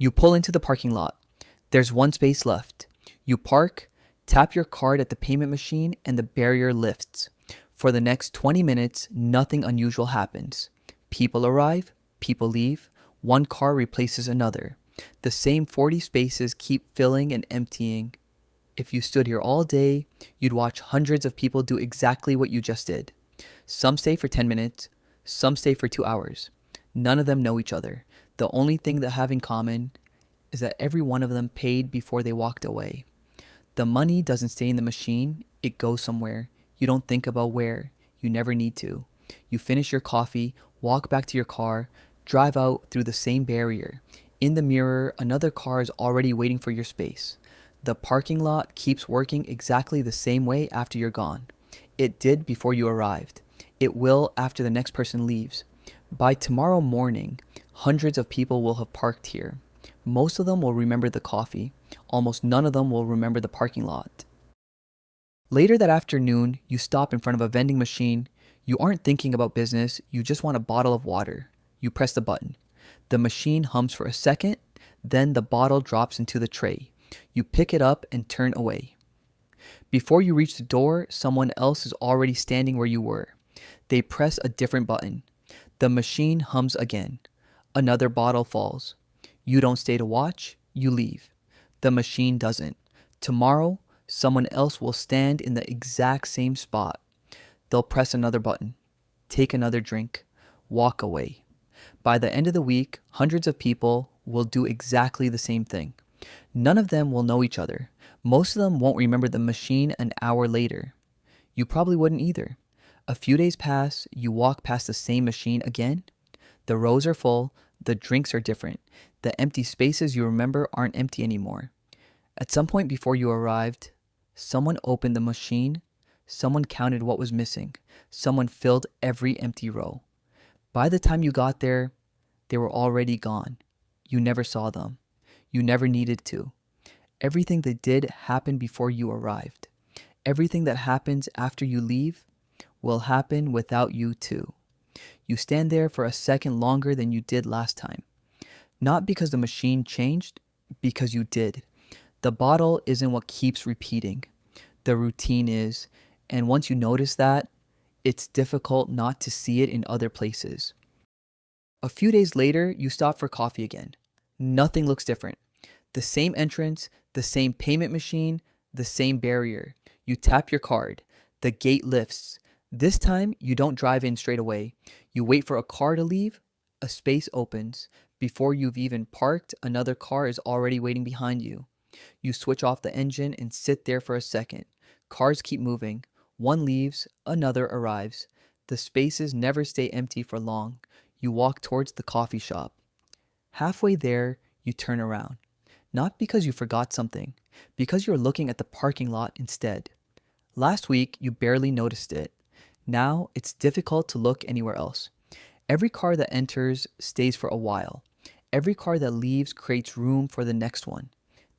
You pull into the parking lot. There's one space left. You park, tap your card at the payment machine, and the barrier lifts. For the next 20 minutes, nothing unusual happens. People arrive, people leave, one car replaces another. The same 40 spaces keep filling and emptying. If you stood here all day, you'd watch hundreds of people do exactly what you just did. Some stay for 10 minutes, some stay for 2 hours. None of them know each other. The only thing they have in common is that every one of them paid before they walked away. The money doesn't stay in the machine, it goes somewhere. You don't think about where. You never need to. You finish your coffee, walk back to your car, drive out through the same barrier. In the mirror, another car is already waiting for your space. The parking lot keeps working exactly the same way after you're gone. It did before you arrived. It will after the next person leaves. By tomorrow morning, hundreds of people will have parked here. Most of them will remember the coffee. Almost none of them will remember the parking lot. Later that afternoon, you stop in front of a vending machine. You aren't thinking about business, you just want a bottle of water. You press the button. The machine hums for a second, then the bottle drops into the tray. You pick it up and turn away. Before you reach the door, someone else is already standing where you were. They press a different button. The machine hums again. Another bottle falls. You don't stay to watch, you leave. The machine doesn't. Tomorrow, someone else will stand in the exact same spot. They'll press another button, take another drink, walk away. By the end of the week, hundreds of people will do exactly the same thing. None of them will know each other. Most of them won't remember the machine an hour later. You probably wouldn't either. A few days pass, you walk past the same machine again. The rows are full, the drinks are different. The empty spaces you remember aren't empty anymore. At some point before you arrived, someone opened the machine, someone counted what was missing, someone filled every empty row. By the time you got there, they were already gone. You never saw them. You never needed to. Everything they did happened before you arrived. Everything that happens after you leave will happen without you too. You stand there for a second longer than you did last time. Not because the machine changed, because you did. The bottle isn't what keeps repeating. The routine is, and once you notice that, it's difficult not to see it in other places. A few days later, you stop for coffee again. Nothing looks different. The same entrance, the same payment machine, the same barrier. You tap your card. The gate lifts. This time, you don't drive in straight away. You wait for a car to leave. A space opens. Before you've even parked, another car is already waiting behind you. You switch off the engine and sit there for a second. Cars keep moving. One leaves, another arrives. The spaces never stay empty for long. You walk towards the coffee shop. Halfway there, you turn around. Not because you forgot something, because you're looking at the parking lot instead. Last week, you barely noticed it. Now, it's difficult to look anywhere else. Every car that enters stays for a while. Every car that leaves creates room for the next one.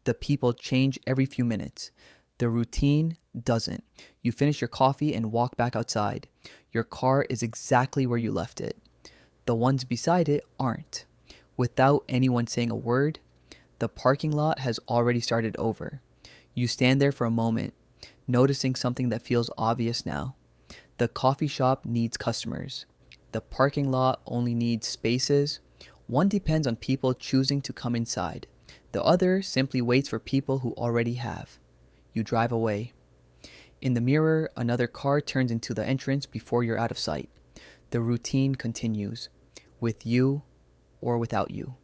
The people change every few minutes. The routine doesn't. You finish your coffee and walk back outside. Your car is exactly where you left it. The ones beside it aren't. Without anyone saying a word, the parking lot has already started over. You stand there for a moment, noticing something that feels obvious now. The coffee shop needs customers. The parking lot only needs spaces. One depends on people choosing to come inside. The other simply waits for people who already have. You drive away. In the mirror, another car turns into the entrance before you're out of sight. The routine continues, with you or without you.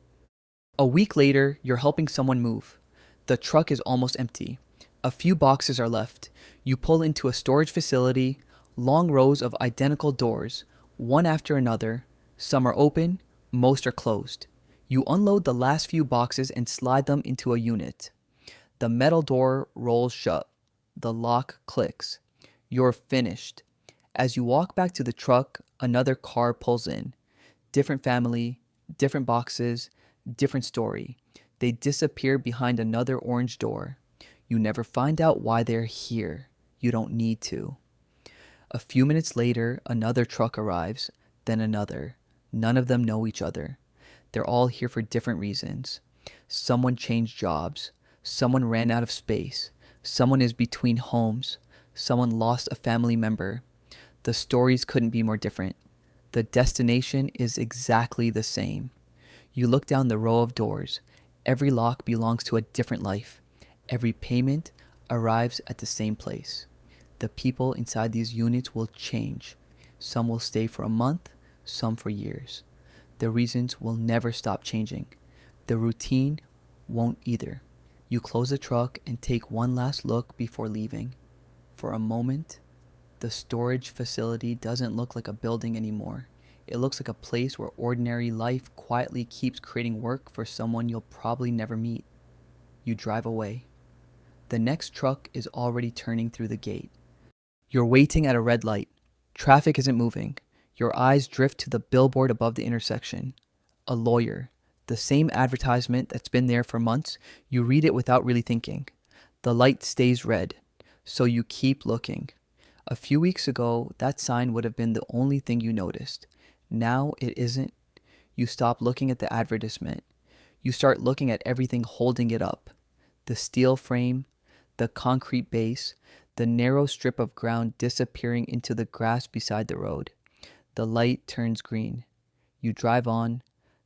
A week later, you're helping someone move. The truck is almost empty. A few boxes are left. You pull into a storage facility, long rows of identical doors, one after another. Some are open, most are closed. You unload the last few boxes and slide them into a unit. The metal door rolls shut. The lock clicks. You're finished. As you walk back to the truck, another car pulls in. Different family, different boxes, different story. They disappear behind another orange door. You never find out why they're here. You don't need to. A few minutes later, another truck arrives, then another. None of them know each other. They're all here for different reasons. Someone changed jobs. Someone ran out of space. Someone is between homes. Someone lost a family member. The stories couldn't be more different. The destination is exactly the same. You look down the row of doors. Every lock belongs to a different life. Every payment arrives at the same place. The people inside these units will change. Some will stay for a month, some for years. The reasons will never stop changing. The routine won't either. You close the truck and take one last look before leaving. For a moment, the storage facility doesn't look like a building anymore. It looks like a place where ordinary life quietly keeps creating work for someone you'll probably never meet. You drive away. The next truck is already turning through the gate. You're waiting at a red light. Traffic isn't moving. Your eyes drift to the billboard above the intersection. A lawyer. The same advertisement that's been there for months. You read it without really thinking. The light stays red, so you keep looking. A few weeks ago, that sign would have been the only thing you noticed. Now it isn't. You stop looking at the advertisement. You start looking at everything holding it up. The steel frame, the concrete base, the narrow strip of ground disappearing into the grass beside the road. The light turns green. You drive on.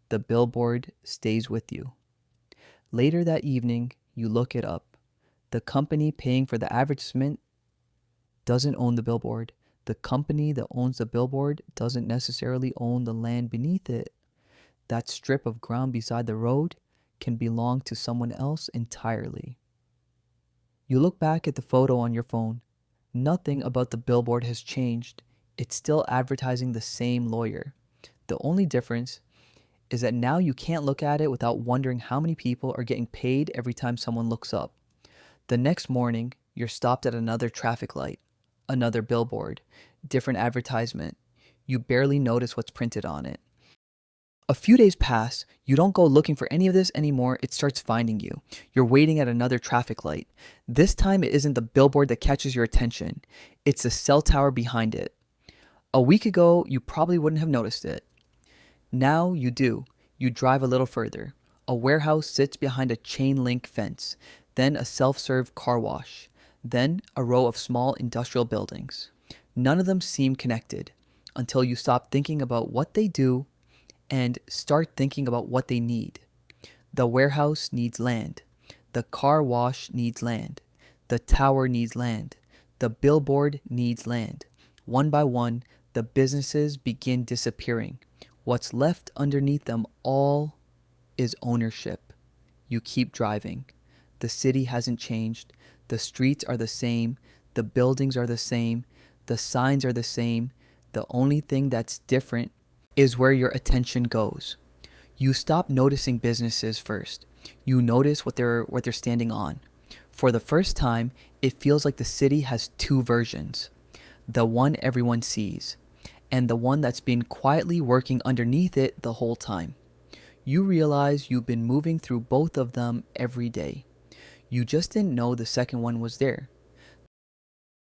The billboard stays with you. Later that evening, you look it up. The company paying for the advertisement doesn't own the billboard. The company that owns the billboard doesn't necessarily own the land beneath it. That strip of ground beside the road can belong to someone else entirely. You look back at the photo on your phone. Nothing about the billboard has changed. It's still advertising the same lawyer. The only difference is that now you can't look at it without wondering how many people are getting paid every time someone looks up. The next morning, you're stopped at another traffic light, another billboard, different advertisement. You barely notice what's printed on it. A few days pass. You don't go looking for any of this anymore. It starts finding you. You're waiting at another traffic light. This time, it isn't the billboard that catches your attention. It's the cell tower behind it. A week ago, you probably wouldn't have noticed it. Now you do. You drive a little further. A warehouse sits behind a chain link fence, then a self-serve car wash, then a row of small industrial buildings. None of them seem connected until you stop thinking about what they do and start thinking about what they need. The warehouse needs land. The car wash needs land. The tower needs land. The billboard needs land. One by one, the businesses begin disappearing. What's left underneath them all is ownership. You keep driving. The city hasn't changed. The streets are the same. The buildings are the same. The signs are the same. The only thing that's different is where your attention goes. You stop noticing businesses first. You notice what they're standing on. For the first time, it feels like the city has two versions. The one everyone sees, and the one that's been quietly working underneath it the whole time. You realize you've been moving through both of them every day. You just didn't know the second one was there.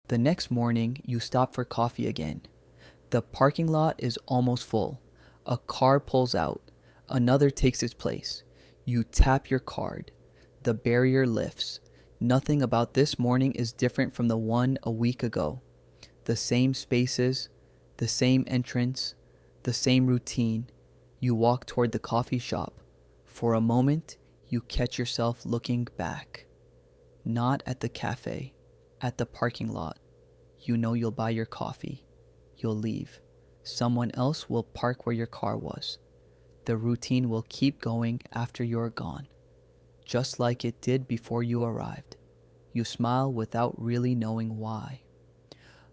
The next morning, you stop for coffee again. The parking lot is almost full. A car pulls out. Another takes its place. You tap your card. The barrier lifts. Nothing about this morning is different from the one a week ago. The same spaces, the same entrance, the same routine. You walk toward the coffee shop. For a moment, you catch yourself looking back. Not at the cafe, at the parking lot. You know you'll buy your coffee. You'll leave. Someone else will park where your car was. The routine will keep going after you're gone, just like it did before you arrived. You smile without really knowing why.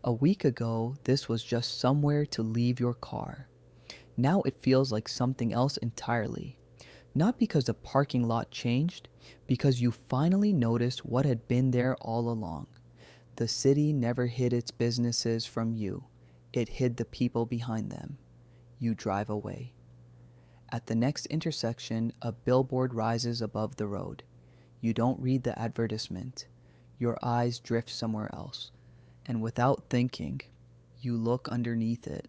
A week ago, this was just somewhere to leave your car. Now it feels like something else entirely. Not because the parking lot changed, because you finally noticed what had been there all along. The city never hid its businesses from you. It hid the people behind them. You drive away. At the next intersection, a billboard rises above the road. You don't read the advertisement. Your eyes drift somewhere else. And without thinking, you look underneath it.